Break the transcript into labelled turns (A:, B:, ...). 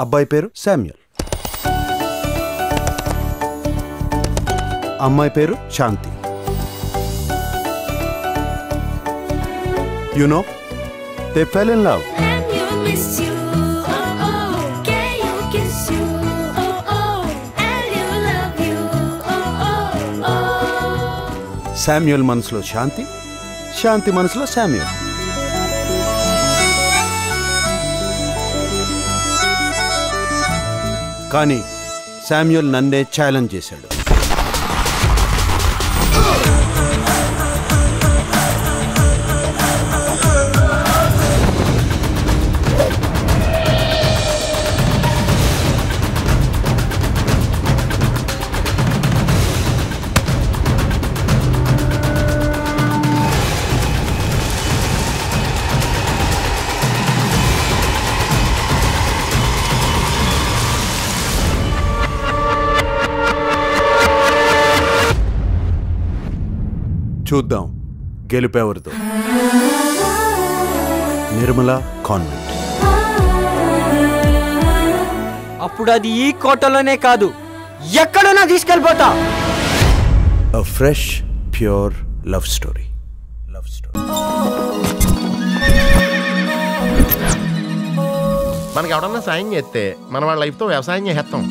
A: అబ్బాయి పేరు శామ్యూల్, అమ్మాయి పేరు శాంతి. You know, they fell in love. Samuel మనసులో శాంతి, శాంతి మనసులో శామ్యూల్. కానీ శామ్యూల్ నన్నే ఛాలెంజ్ చేశాడు. చూద్దాం గెలుపెవరితో. నిర్మల కాన్వెంట్.
B: అప్పుడు అది ఈ కోటలోనే కాదు, ఎక్కడైనా తీసుకెళ్ళిపోతా.
A: A fresh, pure love story.
C: మనకి ఎవడన్నా సాయం చేస్తే మన వాళ్ళ లైఫ్తో వ్యవసాయం చేసేస్తాం.